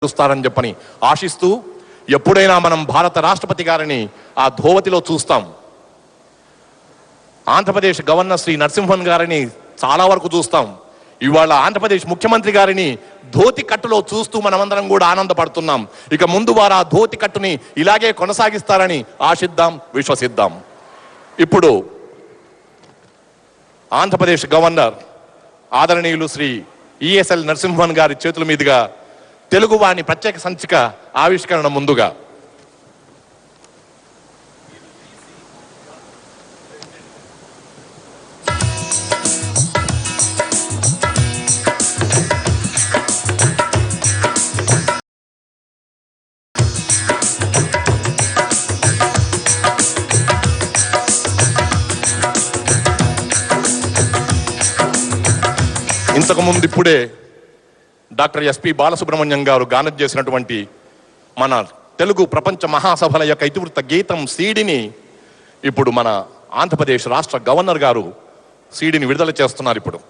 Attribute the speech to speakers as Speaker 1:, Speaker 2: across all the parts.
Speaker 1: చూస్తారని చెప్పని ఆశిస్తూ ఎప్పుడైనా మనం భారత రాష్ట్రపతి గారిని ఆ ధోవతిలో చూస్తాం. ఆంధ్రప్రదేశ్ గవర్నర్ శ్రీ నరసింహన్ గారిని చాలా వరకు చూస్తాం. ఇవాళ ఆంధ్రప్రదేశ్ ముఖ్యమంత్రి గారిని ధోతి కట్టులో చూస్తూ మనమందరం కూడా ఆనందపడుతున్నాం. ఇక ముందు వారు ఆ ధోతి కట్టుని ఇలాగే కొనసాగిస్తారని ఆశిద్దాం, విశ్వసిద్దాం. ఇప్పుడు ఆంధ్రప్రదేశ్ గవర్నర్ ఆదరణీయులు శ్రీ ఈఎస్ఎల్ నరసింహన్ గారి చేతుల మీదుగా తెలుగువాణి ప్రత్యేక సంచిక ఆవిష్కరణ ముందుగా ఇంతకుముందు ఇప్పుడే డాక్టర్ ఎస్పి బాలసుబ్రహ్మణ్యం గారు గానం చేసినటువంటి మన తెలుగు ప్రపంచ మహాసభల యొక్క ఇతివృత్త గీతం సీడీని ఇప్పుడు మన ఆంధ్రప్రదేశ్ రాష్ట్ర గవర్నర్ గారు సీడీని విడుదల చేస్తున్నారు. ఇప్పుడు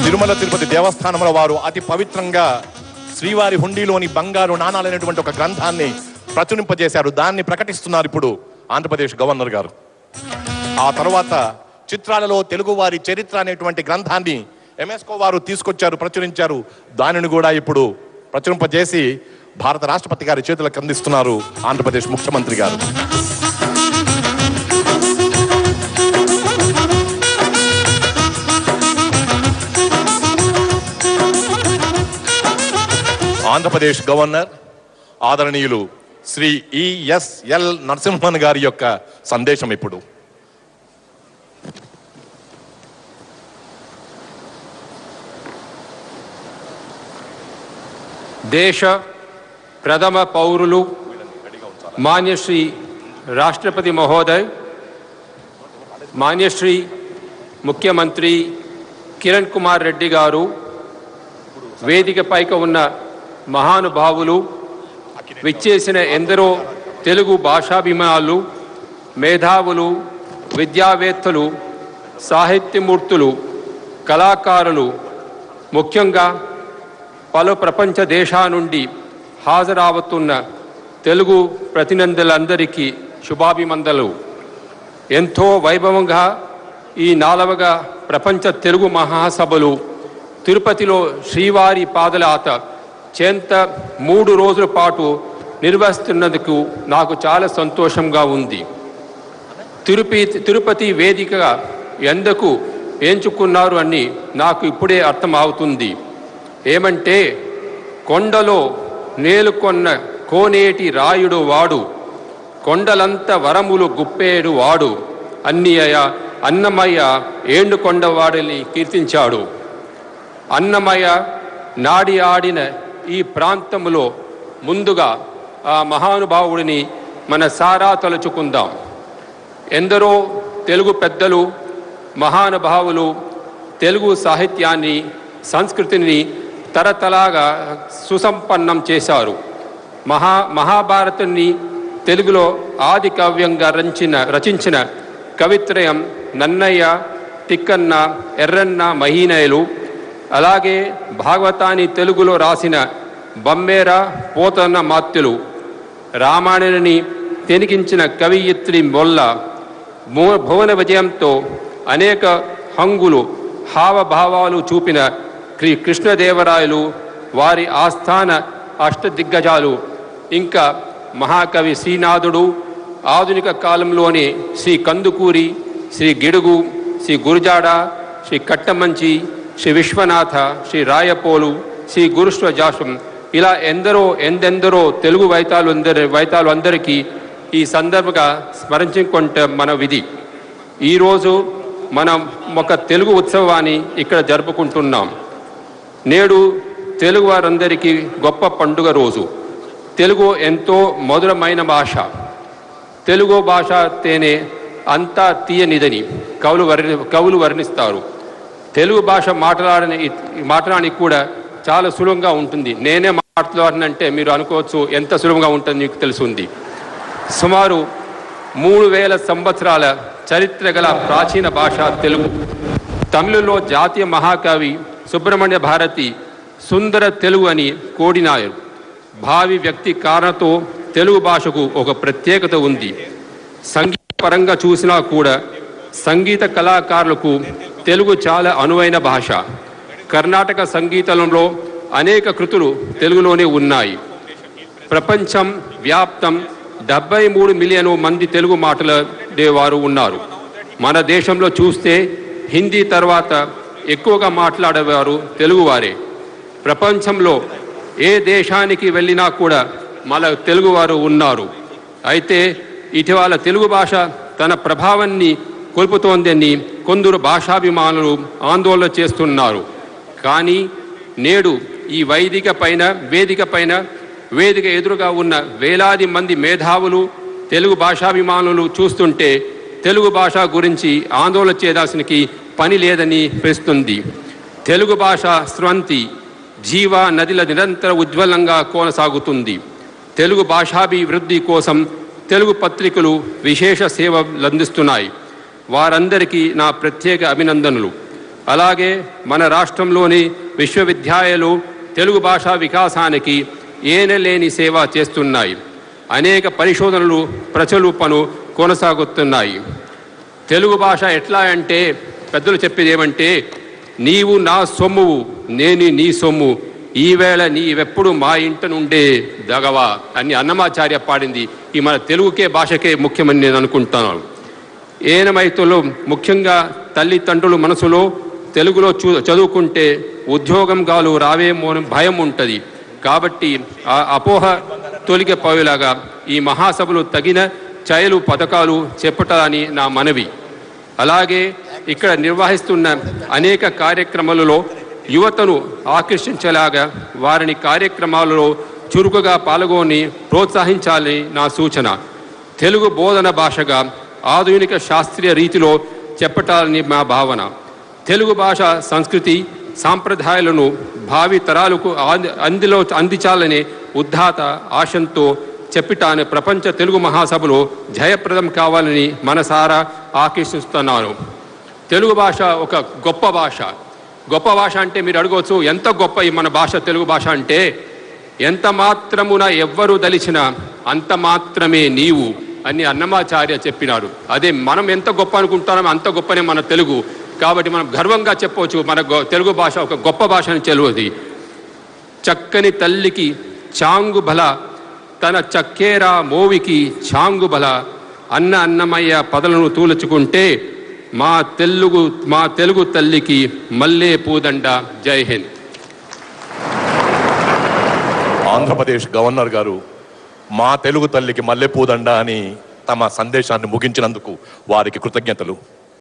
Speaker 1: తిరుమల తిరుపతి దేవస్థానంలో వారు అతి పవిత్రంగా శ్రీవారి హుండీలోని బంగారు నాణాలైనటువంటి ఒక గ్రంథాన్ని ప్రచురింపజేశారు. దాన్ని ప్రకటిస్తున్నారు ఇప్పుడు ఆంధ్రప్రదేశ్ గవర్నర్ గారు. ఆ తర్వాత చిత్రాలలో తెలుగువారి చరిత్ర అనేటువంటి గ్రంథాన్ని యునెస్కో వారు తీసుకొచ్చారు, ప్రచురించారు. దానిని కూడా ఇప్పుడు ప్రచురింపజేసి భారత రాష్ట్రపతి గారి చేతులకు అందిస్తున్నారు ఆంధ్రప్రదేశ్ ముఖ్యమంత్రి గారు. ఆంధ్రప్రదేశ్ గవర్నర్ ఆదరణీయులు శ్రీ ఈఎస్ఎల్ నరసింహన్ గారి యొక్క సందేశం ఇప్పుడు.
Speaker 2: దేశ ప్రథమ పౌరులు మాన్యశ్రీ రాష్ట్రపతి మహోదయ్, మాన్యశ్రీ ముఖ్యమంత్రి కిరణ్ కుమార్ రెడ్డి గారు, వేదికపైకి ఉన్న మహానుభావులు, విచ్చేసిన ఎందరో తెలుగు భాషాభిమానులు, మేధావులు, విద్యావేత్తలు, సాహిత్యమూర్తులు, కళాకారులు, ముఖ్యంగా పలు ప్రపంచ దేశాల నుండి హాజరవుతున్న తెలుగు ప్రతినిధులందరికీ శుభాభినందనలు. ఎంతో వైభవంగా ఈ 4వ ప్రపంచ తెలుగు మహాసభలు తిరుపతిలో శ్రీవారి పాదయాత్ర చెంత 3 రోజుల పాటు నిర్వహిస్తున్నందుకు నాకు చాలా సంతోషంగా ఉంది. తిరుపతి వేదికగా ఎందుకు ఎంచుకున్నారు అని నాకు ఇప్పుడే అర్థం అవుతుంది. ఏమంటే కొండలో నేలుకొన్న కోనేటి రాయుడు వాడు, కొండలంత వరములు గుప్పేడు వాడు, అన్నమయ్య ఏడుకొండవాడిని కీర్తించాడు. అన్నమయ్య నాడి ఆడిన ఈ ప్రాంతంలో ముందుగా ఆ మహానుభావుడిని మన సారా తలుచుకుందాం. ఎందరో తెలుగు పెద్దలు, మహానుభావులు తెలుగు సాహిత్యాన్ని, సంస్కృతిని తరతరాలుగా సుసంపన్నం చేశారు. మహాభారతాన్ని తెలుగులో ఆది కావ్యంగా రచించిన కవిత్రయం నన్నయ్య, తిక్కన్న, ఎర్రన్న మహీనయులు, అలాగే భాగవతాన్ని తెలుగులో రాసిన బమ్మేర, పోతన్న మాత్యులు, రామాయణాన్ని తెనికించిన కవియిత్రి మొల్ల, భువన విజయంతో అనేక హంగులు, హావభావాలు చూపిన కృష్ణదేవరాయలు, వారి ఆస్థాన అష్టదిగ్గజాలు, ఇంకా మహాకవి శ్రీనాథుడు, ఆధునిక కాలంలోని శ్రీ కందుకూరి, శ్రీ గిడుగు, శ్రీ గురజాడ, శ్రీ కట్టమంచి, శ్రీ విశ్వనాథ, శ్రీ రాయపోలు, శ్రీ గురుశ్వజాసం, ఇలా ఎందెందరో తెలుగు వైతాలు అందరికీ ఈ సందర్భంగా స్మరించుకుంటే మన విధి. ఈరోజు మనం ఒక తెలుగు ఉత్సవాన్ని ఇక్కడ జరుపుకుంటున్నాం. నేడు తెలుగు వారందరికీ గొప్ప పండుగ రోజు. తెలుగు ఎంతో మధురమైన భాష. తెలుగు భాష తేనే అంతా తీయనిదని కవులు వర్ణిస్తారు. తెలుగు భాష మాట్లాడడానికి కూడా చాలా సులభంగా ఉంటుంది. నేనే మాట్లాడినంటే మీరు అనుకోవచ్చు ఎంత సులభంగా ఉంటుంది మీకు తెలుసుంది. సుమారు 3000 సంవత్సరాల చరిత్ర గల ప్రాచీన భాష తెలుగు. తమిళలో జాతీయ మహాకవి సుబ్రహ్మణ్య భారతి సుందర తెలుగు అని కోడినారు. భావి వ్యక్తి కారణంతో తెలుగు భాషకు ఒక ప్రత్యేకత ఉంది. సంగీత పరంగా చూసినా కూడా సంగీత కళాకారులకు తెలుగు చాలా అనువైన భాష. కర్ణాటక సంగీతంలో అనేక కృతులు తెలుగులోనే ఉన్నాయి. ప్రపంచం వ్యాప్తం 73 మిలియన్ మంది తెలుగు మాట్లాడేవారు ఉన్నారు. మన దేశంలో చూస్తే హిందీ తర్వాత ఎక్కువగా మాట్లాడేవారు తెలుగువారే. ప్రపంచంలో ఏ దేశానికి వెళ్ళినా కూడా మన తెలుగువారు ఉన్నారు. అయితే ఇటీవల తెలుగు భాష తన ప్రభావాన్ని కోల్పోతోందని కొందరు భాషాభిమానులు ఆందోళన చేస్తున్నారు. కానీ నేడు ఈ వేదిక ఎదురుగా ఉన్న వేలాది మంది మేధావులు తెలుగు భాషాభిమానులు చూస్తుంటే తెలుగు భాష గురించి ఆందోళన చేయాల్సిన పని లేదని ప్రశ్నిస్తుంది. తెలుగు భాష స్రవంతి జీవ నదిల నిరంతర ఉజ్వలంగా కొనసాగుతుంది. తెలుగు భాషాభివృద్ధి కోసం తెలుగు పత్రికలు విశేష సేవలు అందిస్తున్నాయి. వారందరికీ నా ప్రత్యేక అభినందనలు. అలాగే మన రాష్ట్రంలోని విశ్వవిద్యాలయాలు తెలుగు భాషా వికాసానికి ఏనలేని సేవ చేస్తున్నాయి. అనేక పరిశోధనలు ప్రచురణ కొనసాగుతున్నాయి. తెలుగు భాష ఎట్లా అంటే పెద్దలు చెప్పేది ఏమంటే, నీవు నా సొమ్మువు నేను నీ సొమ్ము, ఈవేళ నీవెప్పుడు మా ఇంట నుండే దగవా అని అన్నమాచార్య పాడింది. ఈ మన తెలుగుకే భాషకే ముఖ్యమని నేను అనుకుంటున్నాను. ఏనమైతులు ముఖ్యంగా తల్లిదండ్రుల మనసులో తెలుగులో చదువుకుంటే ఉద్యోగం గాలు రావేమో భయం ఉంటుంది. కాబట్టి ఆ అపోహ తొలగిపోయేలాగా ఈ మహాసభలు తగిన చర్యలు పథకాలు చెప్పటాలని నా మనవి. అలాగే ఇక్కడ నిర్వహిస్తున్న అనేక కార్యక్రమాలలో యువతను ఆకర్షించేలాగా వారిని కార్యక్రమాలలో చురుకుగా పాల్గొని ప్రోత్సహించాలని నా సూచన. తెలుగు బోధన భాషగా ఆధునిక శాస్త్రీయ రీతిలో చెప్పటాలని మా భావన. తెలుగు భాష సంస్కృతి సాంప్రదాయాలను భావి తరాలకు అందించాలనే ఉద్దాత ఆశంతో చెప్పటాన్ని ప్రపంచ తెలుగు మహాసభలో జయప్రదం కావాలని మనసారా ఆకర్షిస్తున్నాను. తెలుగు భాష ఒక గొప్ప భాష. గొప్ప భాష అంటే మీరు అడగవచ్చు ఎంత గొప్ప ఈ మన భాష తెలుగు భాష అంటే, ఎంత మాత్రమున ఎవ్వరు దలిచినా అంత మాత్రమే నీవు అని అన్నమాచార్య చెప్పినారు. అదే మనం ఎంత గొప్ప అనుకుంటామో అంత గొప్పనే మన తెలుగు. కాబట్టి మనం గర్వంగా చెప్పవచ్చు మన తెలుగు భాష ఒక గొప్ప భాష అని చెలువది. చక్కని తల్లికి చాంగు బల తన చక్కేరా మోవికి చాంగు బల అన్నమయ్య పదలను తూలుచుకుంటే మా తెలుగు తల్లికి మల్లే పూదండ. జై హింద్.
Speaker 1: ఆంధ్రప్రదేశ్ గవర్నర్ గారు మా తెలుగు తల్లికి మల్లెపూదండ అని తమ సందేశాన్ని ముగించినందుకు వారికి కృతజ్ఞతలు.